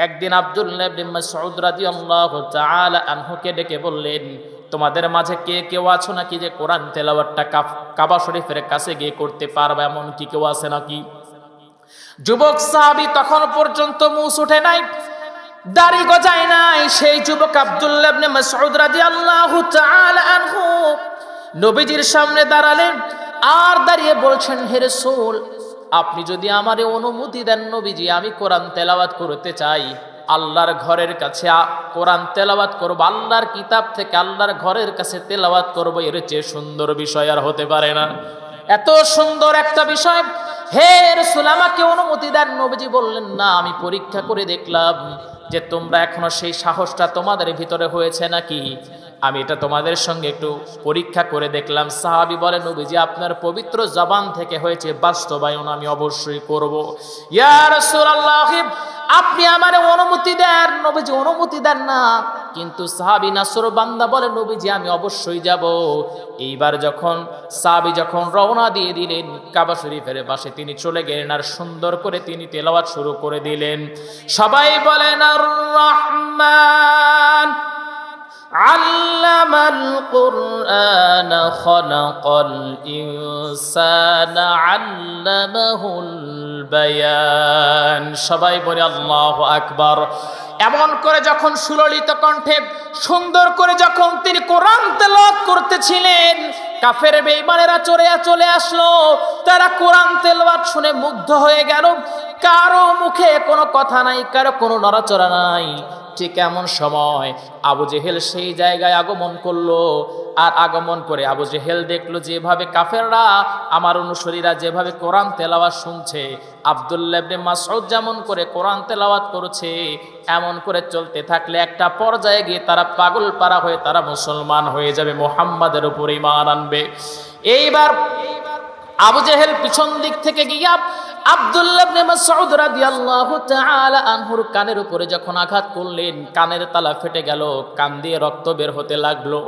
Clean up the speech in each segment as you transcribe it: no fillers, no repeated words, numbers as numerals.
একদিন আব্দুল্লাহ ইবনে মাসউদ রাদিয়াল্লাহু তাআলা আনহুকে ডেকে বললেন, তোমাদের মাঝে কে কেউ আছো নাকি যে কোরআন তেলাওয়াতটা কাবা শরীফের কাছে গিয়ে করতে পারবে, এমন কি কেউ আছে নাকি? যুবক সাহাবী তখন পর্যন্ত মুছ উঠে নাই, দাড়ি গজায় নাই। সেই যুবক আব্দুল্লাহ ইবনে মাসউদ রাদিয়াল্লাহু তাআলা আনহু নবীজির সামনে দাঁড়ালেন আর দাঁড়িয়ে বলছেন, হে রাসূল, আপনি যদি আমারে অনুমতি দেন নবীজি, আমি কোরআন তেলাওয়াত করতে চাই। আল্লাহর ঘরের কাছে কোরআন তেলাওয়াত করব, আল্লাহর কিতাব থেকে আল্লাহর ঘরের কাছে তেলাওয়াত করব, এর চেয়ে সুন্দর বিষয় আর হতে পারে না। এত সুন্দর একটা বিষয়, হে রাসূল আমাকে অনুমতি দেন। নবীজি বললেন, না, আমি পরীক্ষা করে দেখলাম যে তোমরা এখনো সেই সাহসটা তোমাদের ভিতরে হয়েছে নাকি, আমি এটা তোমাদের সঙ্গে একটু পরীক্ষা করে দেখলাম। সাহাবী বলে, নবীজি আপনার পবিত্র জবান থেকে হয়েছে, বাস্তবায়ন আমি অবশ্যই করব। ইয়া রাসূলুল্লাহ, আপনি আমারে অনুমতি দেন। নবীজি অনুমতি দেন না, কিন্তু সাহাবী নাসর বান্দা বলে, নবীজি আমি অবশ্যই যাব। এইবার যখন সাহাবী যখন রওনা দিয়ে দিলেন কাবা শরীফের পাশে, তিনি চলে গেলেন আর সুন্দর করে তিনি তেলাওয়াত শুরু করে দিলেন। সবাই বলেন আর রহমান আল্লামাল কুরআন খালাকাল ইনসানা আল্লামাহুল বায়ান। সবাই বলে আল্লাহু আকবার। এমন করে যখন সুললিত কণ্ঠে সুন্দর করে যখন তিনি কোরআন তেলাওয়াত করতেছিলেন, কাফের বেঈমানেরা চলে আসলো। তারা কোরআন তেলাওয়াত শুনে মুগ্ধ হয়ে গেল। কারো মুখে কোনো কথা নাই, কারো কোনো নড়াচড়া নাই। ঠিক এমন সময় আবু জেহেল সেই জায়গায় আগমন করলো। আর আগমন করে আবু জেহেল দেখলো যেভাবে কাফেররা, আমার অনুসারীরা যেভাবে কোরআন তেলাওয়াত শুনছে, আব্দুল্লাহ ইবনে মাসউদ যেমন করে কোরআন তেলাওয়াত করছে, এমন করে চলতে থাকলে একটা পর্যায়ে গিয়ে তারা পাগল পারা হয়ে তারা মুসলমান হয়ে যাবে, মুহাম্মাদের উপর ঈমান আনবে। এইবার আবু জেহেল পিছন দিক থেকে গিয়ে আব্দুল্লাহ ইবনে মাসউদ রাদিয়াল্লাহু তাআলা আনহুর কানের উপরে যখন আঘাত করলেন, কানের তালা ফেটে গেল, কান দিয়ে রক্ত বের হতে লাগলো।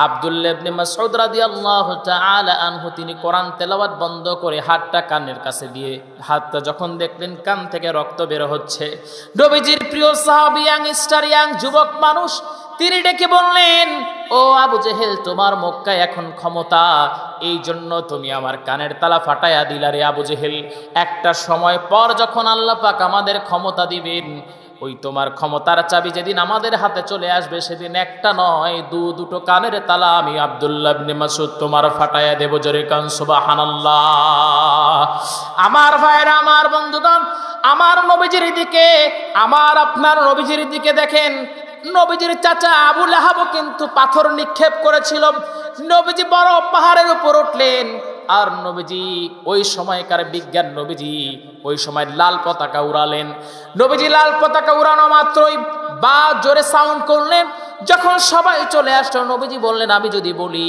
আব্দুল্লাহ ইবনে মাসউদ রাদিয়াল্লাহু তাআলা আনহু তিনি কোরআন তেলাওয়াত বন্ধ করে হাতটা কানের কাছে দিয়ে, হাতটা যখন দেখলেন কান থেকে রক্ত বের হচ্ছে, নবীজির প্রিয় সাহাবী ইয়াং যুবক মানুষ, তিনি ডেকে বললেন, ও আবু জেহেল, তোমার মক্কায় এখন ক্ষমতা, এই জন্য তুমি আমার কানের তালা ফাটাইয়া দিলা রে আবু জেহেল। একটা সময় পর যখন আল্লাহ পাক আমাদের ক্ষমতা দিবেন, ওই তোমার ক্ষমতার চাবি যেদিন আমাদের হাতে চলে আসবে, সেদিন একটা নয় দুটো কানের তালা আমি আব্দুল্লাহ ইবনে মাসউদ তোমার ফাটাইয়া দেব। জোরে কান সুবহানাল্লাহ। আমার ভাইরা, আমার বন্ধুগণ, আমার নবীজির দিকে, আমার আপনার নবীজির দিকে দেখেন। নবীজির চাচা আবু লাহাব কিন্তু পাথর নিক্ষেপ করেছিল। নবীজি বড় পাহাড়ের উপর উঠলেন, আর নবীজি ওই সময়কার বিজ্ঞান, নবীজি ওই সময় লাল পতাকা উড়ালেন। নবীজি লাল পতাকা উড়ানো মাত্রই বা জোরে সাউন্ড করলেন। যখন সবাই চলে আসলো, নবীজি বললেন, আমি যদি বলি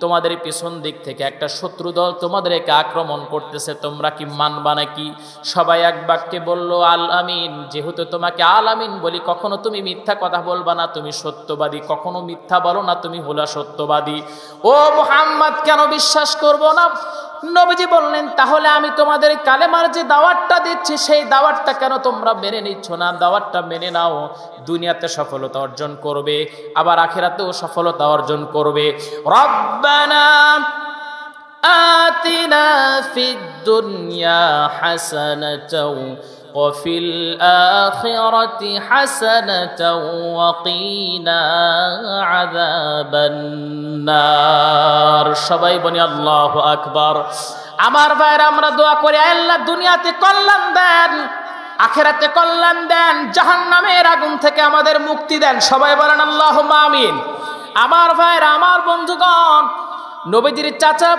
তোমাদের পিছন দিক থেকে একটা শত্রু দল তোমাদেরকে আক্রমণ করতেছে, তোমরা কি মানবা নাকি? সবাই এক বাক্যে বলল, আল আমিন। যেহেতু তোমাকে আল আমিন বলি, কখনো তুমি মিথ্যা কথা বলবা না, তুমি সত্যবাদী, কখনো মিথ্যা বলো না, তুমি হলা সত্যবাদী। ও মুহাম্মদ, কেন বিশ্বাস করব না? নবীজি বললেন, তাহলে আমি তোমাদের কালেমার যে দাওয়াতটা দিচ্ছি, সেই দাওয়াতটা কেন তোমরা মেনে নিচ্ছ না? দাওয়াতটা মেনে নাও, দুনিয়াতে সফলতা অর্জন করবে, আবার আখিরাতেও সফলতা অর্জন করবে। রব্বানা আতিনা ফিদ দুনিয়া হাসানাতাও ওয়া ফিল আখিরাতি হাসানাতাও ওয়া কিনা আযাবান নার। সবাই বলি আল্লাহু আকবার। আমার ভাইরা, আমরা দোয়া করি, আল্লাহ দুনিয়াতে কল্যাণ দেন, আখিরাতে কল্যাণ দেন, জাহান্নামের আগুন থেকে আমাদের মুক্তি দেন। সবাই বলেন আল্লাহুম্মা আমিন। আমার ভাইরা, আমার বন্ধুগণ, নবীজির চাচা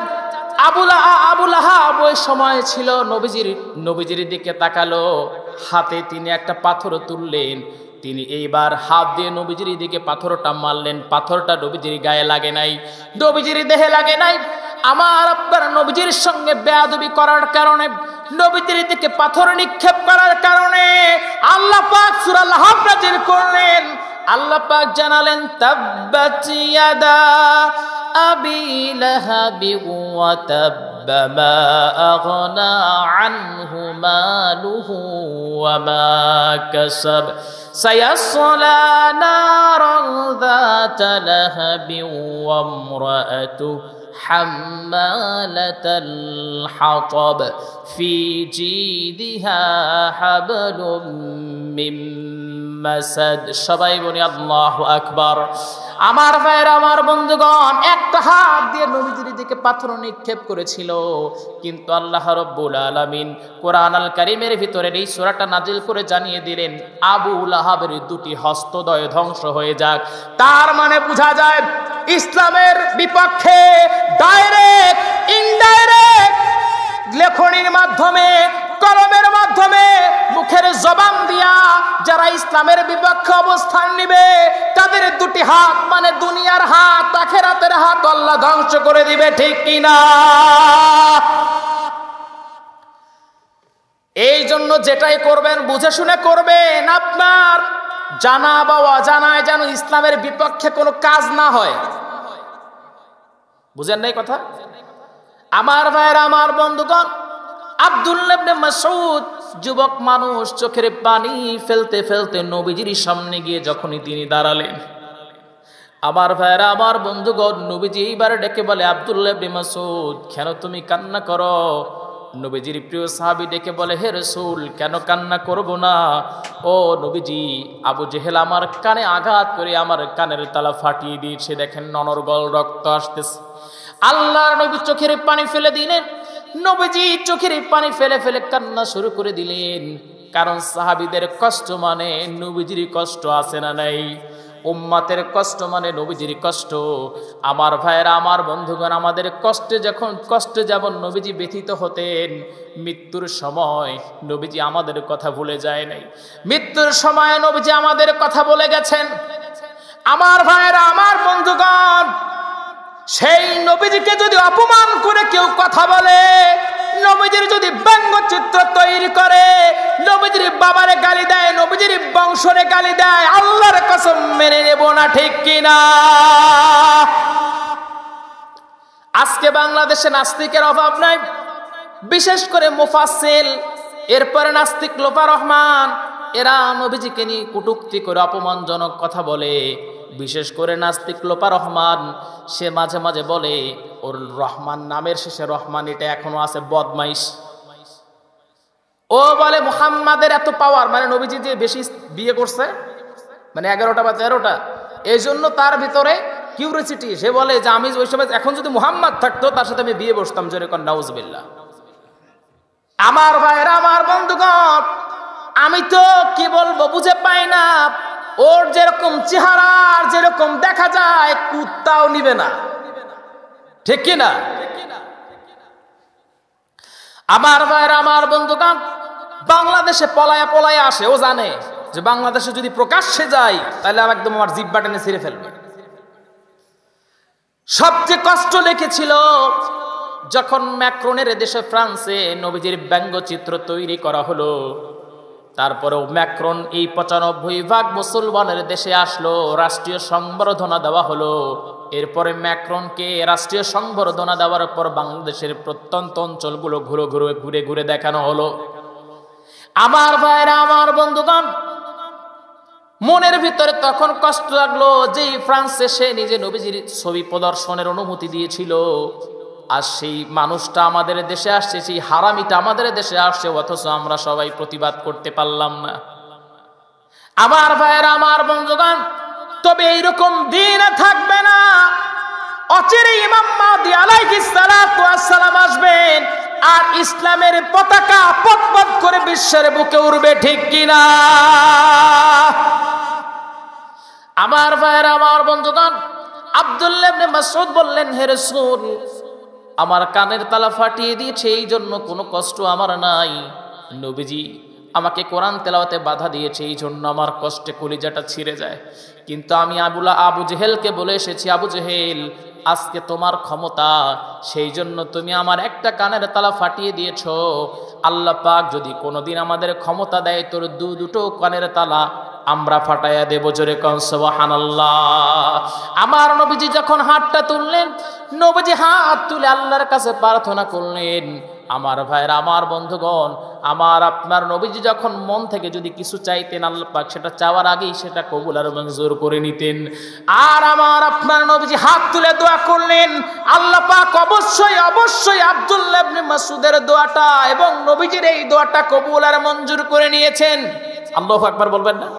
আবু লাহাব ওই সময় ছিল। নবীজির দিকে তাকালো, হাতে তিনি একটা পাথর তুললেন। তিনি এইবার হাত দিয়ে নবীজির দিকে পাথরটা মারলেন। পাথরটা নবীজির গায়ে লাগে নাই, নবীজির দেহে লাগে নাই। আমার আপনার নবীজির সঙ্গে বেয়াদবি করার কারণে, নবীজির দিকে পাথর নিক্ষেপ করার কারণে আল্লাহ পাক সূরা লাহাব নাযিল করলেন। আল্লাহ পাক জানালেন, তাব্বাত ইয়াদা أبي لهب وتب ما أغنى عنه ماله وما كسب سيصلى نارا ذات لهب وامرأته حمالة الحطب في جيدها حبل من مسد সবাই বলি আল্লাহু আকবার। আমার ভাইরা, আমার বন্ধুগণ, একটা হাত দিয়ে নবীজির দিকে পাথর নিক্ষেপ করেছিল, কিন্তু আল্লাহ রাব্বুল আলামিন কোরআন আল কারীমের ভিতরে এই সূরাটা নাজিল করে জানিয়ে দিলেন আবু লাহাবের দুটি হস্তদ্বয় ধ্বংস হয়ে যাক। তার মানে বোঝা যায় ইসলামের বিপক্ষে ডাইরেক্ট ইনডাইরেক্ট লেখনির মাধ্যমে, কলমের মাধ্যমে, মুখের জবান দিয়া যারা ইসলামের বিপক্ষে অবস্থান নিবে তাদের দুটি হাত মানে দুনিয়ার হাত, আখিরাতের হাত আল্লাহ ধ্বংস করে দিবে, ঠিক কিনা? এই জন্য যেটাই করবেন বুঝে শুনে করবেন, আপনার জানা বা অজানায় যেন ইসলামের বিপক্ষে কোনো কাজ না হয়। বুঝেন নাই কথা? আমার ভাইরা, আমার বন্ধুগণ, আব্দুল্লাহ ইবনে মাসউদ যুবক মানুষ, চোখের পানি ফেলতে ফেলতে নবীজির সামনে গিয়ে যখনই তিনি দাঁড়ালেন, আমার ভাইরা, আমার বন্ধুগণ, নবীজি এইবার ডেকে বলে আব্দুল্লাহ ইবনে মাসউদ, কেন তুমি কান্না করো? নবীজির প্রিয় সাহাবী ডেকে বলে, হে রাসূল, কেন কান্না করব না? ও নবীজি, আবু জেহেল আমার কানে আঘাত করে আমার কানের তালা ফাটিয়ে দিয়েছে, দেখেন ননরগল রক্ত আসতেছে। আল্লাহর নবী চোখের পানি ফেলে দিলেন। নবীজি চোখের পানি ফেলে ফেলে কান্না শুরু করে দিলেন, কারণ সাহাবীদের কষ্ট মানে নবীজির কষ্ট আছে না নাই? উম্মতের কষ্ট মানে নবীজির কষ্ট। আমার ভাইয়েরা, আমার বন্ধুগণ, আমাদের কষ্টে যেমন নবীজি ব্যথিত হতেন, মৃত্যুর সময় নবীজি আমাদের কথা ভুলে যায় নাই। মৃত্যুর সময় নবীজি আমাদের কথা বলে গেছেন। আমার ভাইয়েরা, আমার বন্ধুগণ, সেই নবীজিকে যদি অপমান করে কেউ কথা বলে, নবীজির যদি ব্যঙ্গচিত্র তৈরি করে, নবীজির বাবারে গালি দেয়, নবীজির বংশরে গালি দেয়, আল্লাহর কসম মেনে নেব না, ঠিক কিনা? আজকে বাংলাদেশে নাস্তিকের অভাব নাই, বিশেষ করে মুফাসসিল, এরপরে নাস্তিক লোপা রহমান, এরা নবীজিকে নিয়ে কটূক্তি করে অপমানজনক কথা বলে। বিশেষ করে নাস্তিক লোপা রহমান, সে মাঝে মাঝে বলে ওর রহমান নামের শেষে রহমান এটা এখনো আছে, বদমাইশ। ও বলে মুহাম্মাদের এত পাওয়ার, মানে নবীজি যে বেশি বিয়ে করছে, মানে 11টা বা 13টা, এই জন্য তার ভিতরে কিউরিসিটি। সে বলে যে আমি ওই সময় এখন যদি মুহাম্মদ থাকতো তার সাথে আমি বিয়ে বসতাম, জোরে কোন নাউজুবিল্লাহ। আমার ভাইরা, আমার বন্ধুগণ, আমি তো কি বলবো বুঝে পাই না। ওর যেরকম চেহারা, যেরকম দেখা যায়, কুত্তাও নিবে না, ঠিক কিনা? আমার ভাইরা, আমার বন্ধুগণ, বাংলাদেশে পলায়া পলায়া আসে। ও জানে যে বাংলাদেশে যদি প্রকাশ্যে যাই তাহলে একদম আমার জিহ্বা টেনে ছিঁড়ে ফেলবে। সবচেয়ে কষ্ট লেগেছিল যখন ম্যাক্রনের দেশে ফ্রান্সে নবীজির ব্যঙ্গচিত্র তৈরি করা হলো। তারপরেও ম্যাক্রন এই 95% মুসলমানের দেশে আসলো, রাষ্ট্রীয় সংবর্ধনা দেওয়া হলো। এরপরে ম্যাক্রনকে রাষ্ট্রীয় সংবর্ধনা দেওয়ার পর বাংলাদেশের প্রত্যন্ত অঞ্চলগুলো ঘুরে ঘুরে দেখানো হলো। আমার ভাইরা, আমার বন্ধুগণ, মনের ভিতরে তখন কষ্ট লাগলো যে ফ্রান্সে সে নিজে নবীজির ছবি প্রদর্শনের অনুমতি দিয়েছিল, আর সেই মানুষটা আমাদের দেশে আসছে, সেই হারামিটা আমাদের দেশে আসছে, অথচ আমরা সবাই প্রতিবাদ করতে পারলাম না। আমার ভাইয়েরা, আমার বন্ধুগণ, তবে এইরকম দিন থাকবে না। অচিরে ইমাম মাহদী আলাইহিস সালাতু ওয়াস সালাম আসবেন, আর ইসলামের পতাকা পতপত করে বিশ্বের বুকে উড়বে, ঠিক কিনা? আমার ভাইয়েরা, আমার বন্ধুগণ, আব্দুল্লাহ ইবনে মাসউদ বললেন, হে রাসূল, আমার কানের তালা ফাটিয়ে দিয়েছে, এই জন্য কোনো কষ্ট আমার নাই। নবীজি আমাকে কোরআন তেলাওয়াতে বাধা দিয়েছে, এই জন্য আমার কষ্টে কলিজাটা ছিঁড়ে যায়। কিন্তু আমি আবু জেহেলকে বলে এসেছি, আবু জেহেল, আজকে তোমার ক্ষমতা, সেই জন্য তুমি আমার একটা কানের তালা ফাটিয়ে দিয়েছো। আল্লাহ পাক যদি কোনোদিন আমাদের ক্ষমতা দেয় তোর দুটো কানের তালা আমরা ফাটাইয়া দেব। জোরে কোন সুবহানাল্লাহ। আমার নবীজি যখন হাতটা তুললেন, নবীজি হাত তুলে আল্লাহর কাছে প্রার্থনা করলেন। আমার ভাইরা, আমার বন্ধুগণ, আমার আপনার নবীজি যখন মন থেকে যদি কিছু চাইতেন, আল্লাহ পাক সেটা চাওয়ার আগেই সেটা কবুল আর মঞ্জুর করে নিতেন। আর আমার আপনার নবীজি হাত তুলে দোয়া করলেন, আল্লাহ পাক অবশ্যই অবশ্যই আব্দুল্লাহ ইবনে মাসউদের দোয়াটা এবং নবীজির এই দোয়াটা কবুল আর মঞ্জুর করে নিয়েছেন। আল্লাহু আকবার বলবেন না?